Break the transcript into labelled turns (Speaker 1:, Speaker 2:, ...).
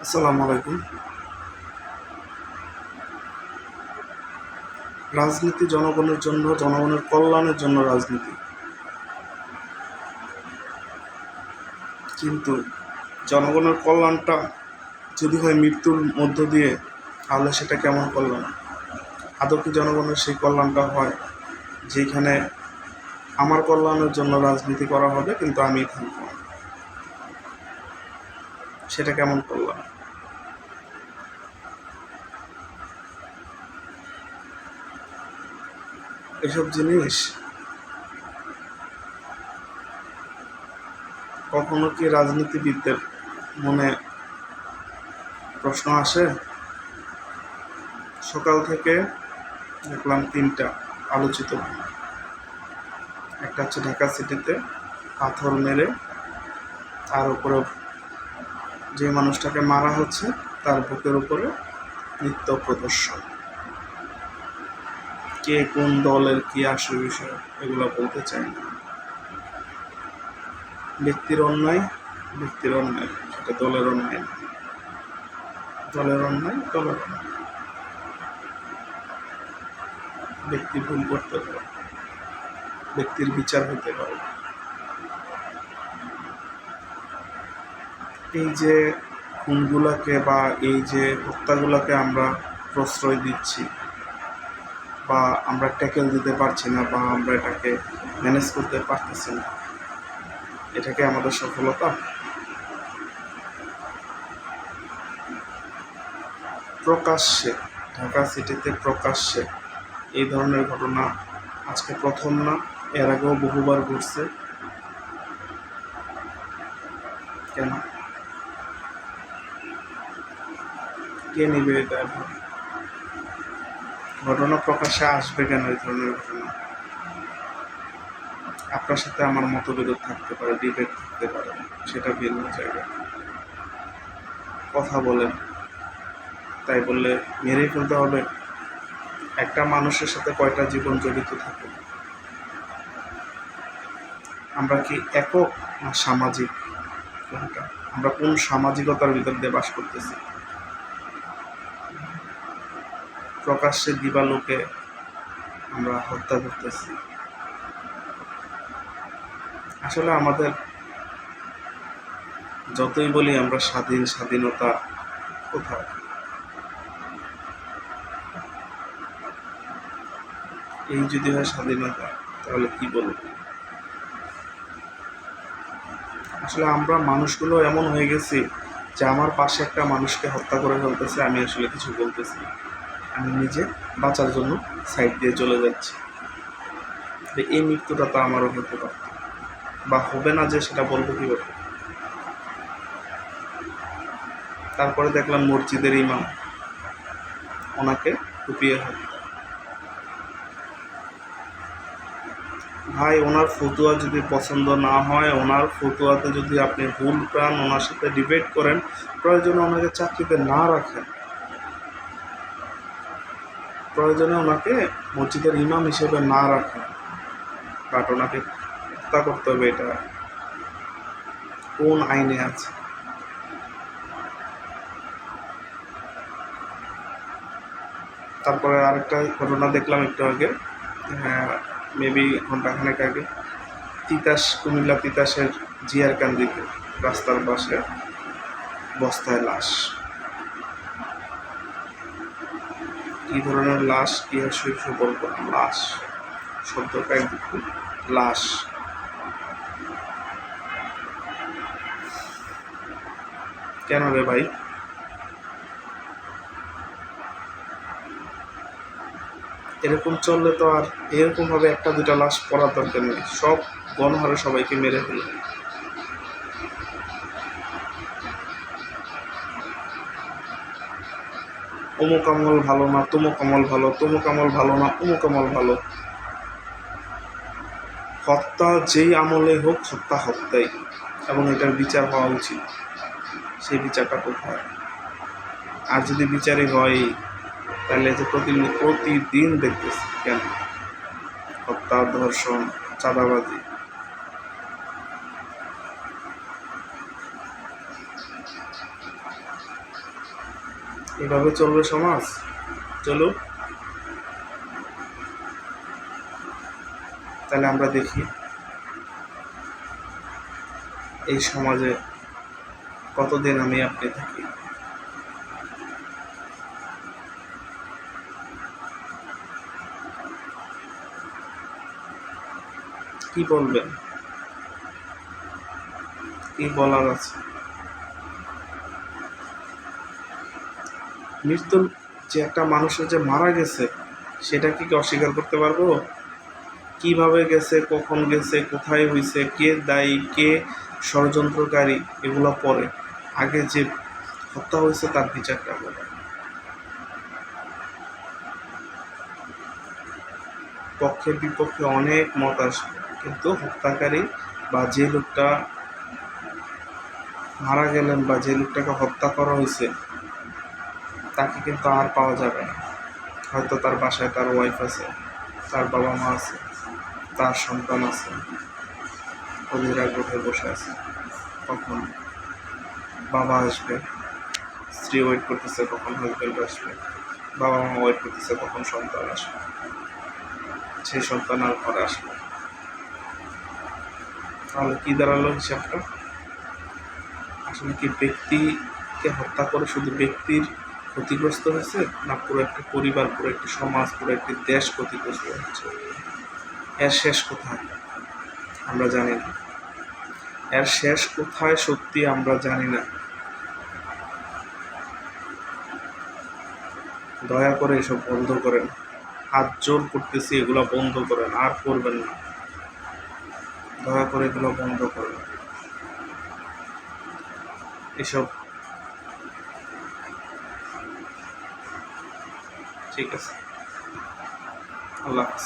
Speaker 1: আসসালামু আলাইকুম। রাজনীতি জনগণের জন্য, জনগণের কল্যাণের জন্য রাজনীতি। কিন্তু জনগণের কল্যাণটা যদি হয় মৃত্যুর মধ্য দিয়ে, তাহলে সেটা কেমন কল্যাণ? আদৌ কি জনগণের সেই কল্যাণটা হয় যেখানে আমার কল্যাণের জন্য রাজনীতি করা হবে কিন্তু আমি থাকবো না? সেটা কেমন কল্যাণ? এসব জিনিস কখনো কি রাজনীতিবিদদের মনে প্রশ্ন আসে? সকাল থেকে দেখলাম তিনটা আলোচিত। একটা হচ্ছে ঢাকা সিটিতে পাথর মেরে তার উপরে যে মানুষটাকে মারা হচ্ছে তার বুকের উপরে নৃত্য প্রদর্শন। কে কোন দলের কি আসল বিষয় এগুলো বলতে চাই না। ব্যক্তির অন্যায় সেটা দলের অন্যায় না। দলের অন্যায় দলের অন্যায়। ব্যক্তি ভুল করতে পারে, ব্যক্তির বিচার হতে পারে। এই যে খুনগুলাকে বা এই যে হত্যাগুলাকে আমরা প্রশ্রয় দিচ্ছি বা আমরা ট্যাকেল দিতে পারছি না বা আমরা এটাকে ম্যানেজ করতে পারতেছি না, এটাকে আমাদের সফলতা? প্রকাশ্যে ঢাকা সিটিতে প্রকাশ্যে এই ধরনের ঘটনা আজকে প্রথম না, এর আগেও বহুবার ঘটছে। কেন? কে নিবে এটা? ঘটনা প্রকাশ্যে আসবে কেন? এই ধরনের ঘটনা আপনার সাথে আমার মতবিরোধ থাকতে পারে, ডিবেট থাকতে পারে, সেটা ভিন্ন জায়গায়। কথা বলেন, তাই বললে মেরেই ফেলতে হবে? একটা মানুষের সাথে কয়টা জীবন জড়িত থাকে? আমরা কি একক না সামাজিক? কোনটা? আমরা কোন সামাজিকতার ভিতর দিয়ে বাস করতেছি? প্রকাশ্যে দিবালোকে আমরা হত্যা করতেছি। আসলে আমাদের যতই বলি আমরা স্বাধীনতা কোথায়? এই যদি হয় স্বাধীনতা, তাহলে কি বলবো? আসলে আমরা মানুষগুলো এমন হয়ে গেছি যে আমার পাশে একটা মানুষকে হত্যা করে ফেলতেছে, আমি আসলে কিছু বলতেছি না। আমি নিজে বাঁচার জন্য সাইড দিয়ে চলে যাচ্ছি। এই মৃত্যুটা তো আমারও হতে পারত, বা হবে না যে সেটা বলবো কীভাবে? তারপরে দেখলাম মসজিদের ইমাম, ওনাকে কুপিয়ে হত্যা। ভাই, ওনার ফতুয়া যদি পছন্দ না হয়, ওনার ফতুয়াতে যদি আপনি ভুল পান, ওনার সাথে ডিবেট করেন, প্রয়োজনে ওনাকে চাকরিতে না রাখেন, প্রয়োজনে ওনাকে মসজিদের ইমাম হিসেবে না রাখেন, বাট ওনাকে হত্যা করতে হবে, এটা কোন আইনে আছে? তারপরে আরেকটা ঘটনা দেখলাম একটু আগে, মেবি ঘন্টাখানেক আগে, কুমিল্লা তিতাসের জিয়ারকান্দিতে রাস্তার পাশে বস্তায় লাশ। কী ধরনের লাশ, কী আসে বলবো না, লাশ শব্দটা একদম লাশ। কেন রে ভাই? এরকম চললে তো আর এরকমভাবে একটা দুটা লাশ পড়ার দরকার নেই, সব গণহারে সবাইকে মেরে ফেলে। অমুক আমল ভালো না, তমুক আমল ভালো, তমুক আমল ভালো না, অমুক আমল ভালো। হত্যা যেই আমলে হোক, হত্যা হত্যাই, এবং এটার বিচার হওয়া উচিত। সেই বিচারটা কোথায়? আর যদি বিচারই হয়, তাহলে যে প্রতিদিন দেখতেছি কেন? হত্যা, ধর্ষণ, চাঁদাবাজি। এভাবে চলবে সমাজ? চলুক। তাহলে আমরা দেখি এই সমাজে কতদিন আমি আপনি থাকি। কি বলবেন? কি বলার আছে? মৃত্যুর যে একটা মানুষের যে মারা গেছে সেটা কি অস্বীকার করতে পারবো? কিভাবে গেছে, কখন গেছে, কোথায় হয়েছে, কে দায়ী, কে ষড়যন্ত্রকারী, এগুলো পরে। আগে যে হত্যা হয়েছে তার বিচারটা বলে। পক্ষে বিপক্ষে অনেক মত আসবে, কিন্তু হত্যাকারী বা যে লোকটা মারা গেলেন বা যে লোকটাকে হত্যা করা হয়েছে তাকে কিন্তু আর পাওয়া যাবে না। হয়তো তার বাসায় তার ওয়াইফ আছে, তার বাবা মা আছে, তার সন্তান আছে, অধীর আগ্রহে বসে আছে। কখন বাবা আসবে, স্ত্রী ওয়েট করতেছে কখন হাজব্যান্ড আসবে, বাবা মা ওয়েট করতেছে কখন সন্তান আসবে, সেই সন্তান আর ঘরে আসবে। তাহলে কি দাঁড়ালো হিসাবটা? আসলে কি ব্যক্তিকে হত্যা করে শুধু ব্যক্তির ক্ষতিগ্রস্ত হয়েছে, না পুরো একটা পরিবার, পুরো একটি সমাজ, পুরো একটি দেশ ক্ষতিগ্রস্ত হচ্ছে? এর শেষ কোথায় আমরা জানি না। এর শেষ কোথায় সত্যি আমরা জানি না। দয়া করে এসব বন্ধ করেন, হাত জোর করতেছি, এগুলো বন্ধ করেন, আর করবেন না। দয়া করে এগুলো বন্ধ করেন। এসব ঠিক আছে। আল্লাহ হাফেজ।